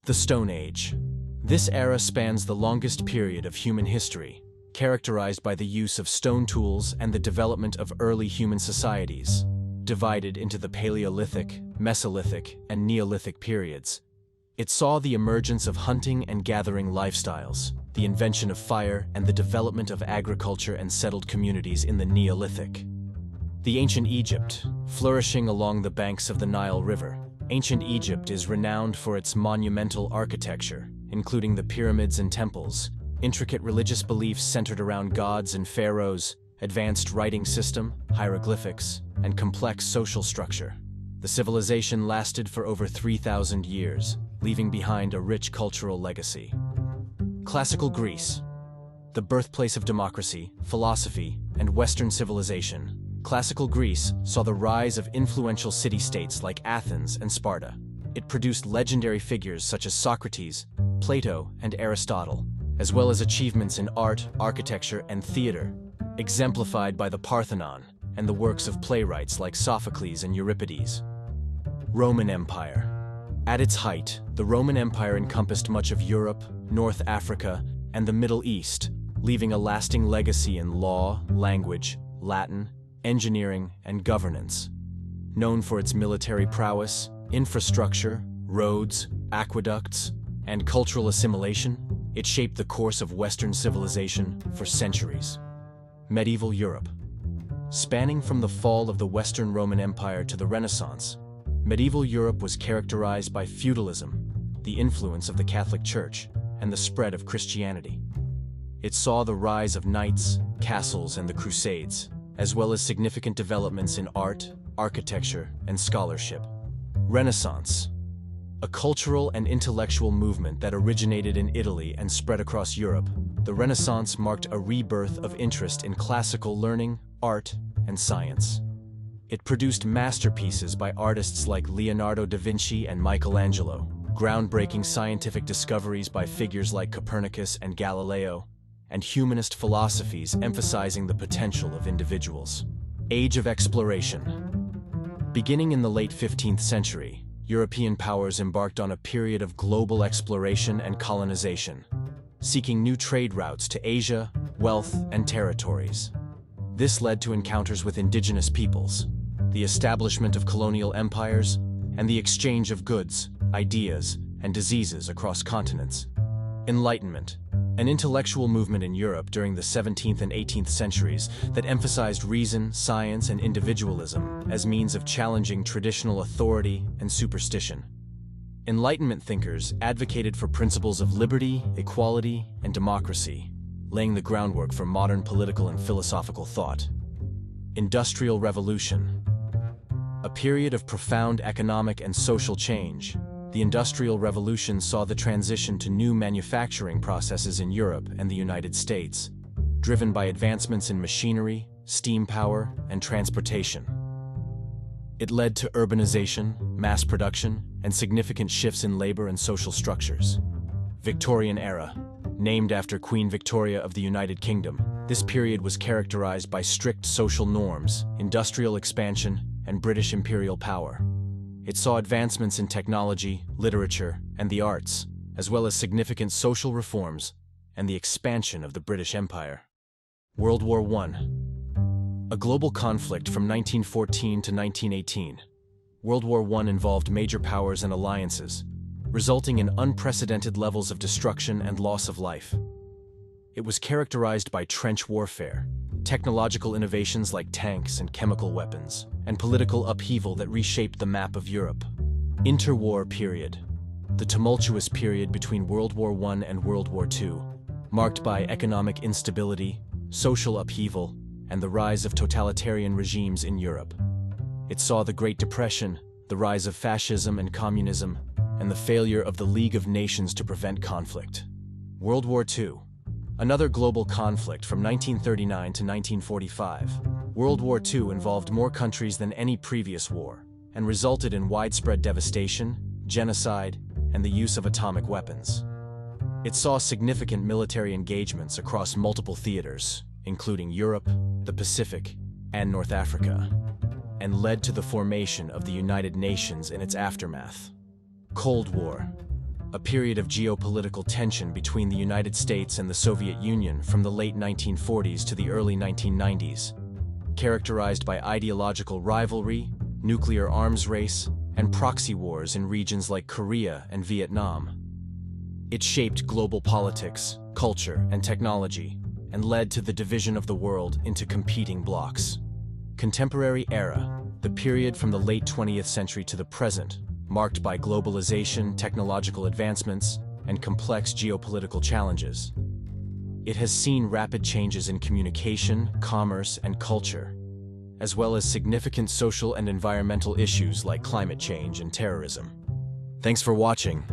The Stone Age. This era spans the longest period of human history, characterized by the use of stone tools and the development of early human societies, divided into the Paleolithic, Mesolithic, and Neolithic periods. It saw the emergence of hunting and gathering lifestyles, the invention of fire, and the development of agriculture and settled communities in the Neolithic. The Ancient Egypt, flourishing along the banks of the Nile River. Ancient Egypt is renowned for its monumental architecture, including the pyramids and temples, intricate religious beliefs centered around gods and pharaohs, advanced writing system, hieroglyphics, and complex social structure. The civilization lasted for over 3,000 years, leaving behind a rich cultural legacy. Classical Greece, the birthplace of democracy, philosophy, and Western civilization. Classical Greece saw the rise of influential city-states like Athens and Sparta. It produced legendary figures such as Socrates, Plato, and Aristotle, as well as achievements in art, architecture, and theater, exemplified by the Parthenon and the works of playwrights like Sophocles and Euripides. Roman Empire. At its height, the Roman Empire encompassed much of Europe, North Africa, and the Middle East, leaving a lasting legacy in law, language, Latin, engineering, and governance. Known for its military prowess, infrastructure, roads, aqueducts, and cultural assimilation, it shaped the course of Western civilization for centuries. Medieval Europe. Spanning from the fall of the Western Roman Empire to the Renaissance, medieval Europe was characterized by feudalism, the influence of the Catholic Church, and the spread of Christianity. It saw the rise of knights, castles, and the Crusades, as well as significant developments in art, architecture, and scholarship. Renaissance. A cultural and intellectual movement that originated in Italy and spread across Europe, the Renaissance marked a rebirth of interest in classical learning, art, and science. It produced masterpieces by artists like Leonardo da Vinci and Michelangelo, groundbreaking scientific discoveries by figures like Copernicus and Galileo, and humanist philosophies emphasizing the potential of individuals. Age of Exploration. Beginning in the late 15th century, European powers embarked on a period of global exploration and colonization, seeking new trade routes to Asia, wealth, and territories. This led to encounters with indigenous peoples, the establishment of colonial empires, and the exchange of goods, ideas, and diseases across continents. Enlightenment. An intellectual movement in Europe during the 17th and 18th centuries that emphasized reason, science, and individualism as means of challenging traditional authority and superstition. Enlightenment thinkers advocated for principles of liberty, equality, and democracy, laying the groundwork for modern political and philosophical thought. Industrial Revolution. A period of profound economic and social change, the Industrial Revolution saw the transition to new manufacturing processes in Europe and the United States, driven by advancements in machinery, steam power, and transportation. It led to urbanization, mass production, and significant shifts in labor and social structures. Victorian Era. Named after Queen Victoria of the United Kingdom, this period was characterized by strict social norms, industrial expansion, and British imperial power. It saw advancements in technology, literature, and the arts, as well as significant social reforms and the expansion of the British Empire. World War I. A global conflict from 1914 to 1918. World War I involved major powers and alliances, resulting in unprecedented levels of destruction and loss of life. It was characterized by trench warfare, technological innovations like tanks and chemical weapons, and political upheaval that reshaped the map of Europe. Interwar Period. The tumultuous period between World War I and World War II, marked by economic instability, social upheaval, and the rise of totalitarian regimes in Europe. It saw the Great Depression, the rise of fascism and communism, and the failure of the League of Nations to prevent conflict. World War II. Another global conflict from 1939 to 1945. World War II involved more countries than any previous war and resulted in widespread devastation, genocide, and the use of atomic weapons. It saw significant military engagements across multiple theaters, including Europe, the Pacific, and North Africa, and led to the formation of the United Nations in its aftermath. Cold War. a period of geopolitical tension between the United States and the Soviet Union from the late 1940s to the early 1990s, characterized by ideological rivalry, nuclear arms race, and proxy wars in regions like Korea and Vietnam. It shaped global politics, culture, and technology, and led to the division of the world into competing blocs. Contemporary Era, the period from the late 20th century to the present, marked by globalization, technological advancements, and complex geopolitical challenges. It has seen rapid changes in communication, commerce, and culture, as well as significant social and environmental issues like climate change and terrorism. Thanks for watching.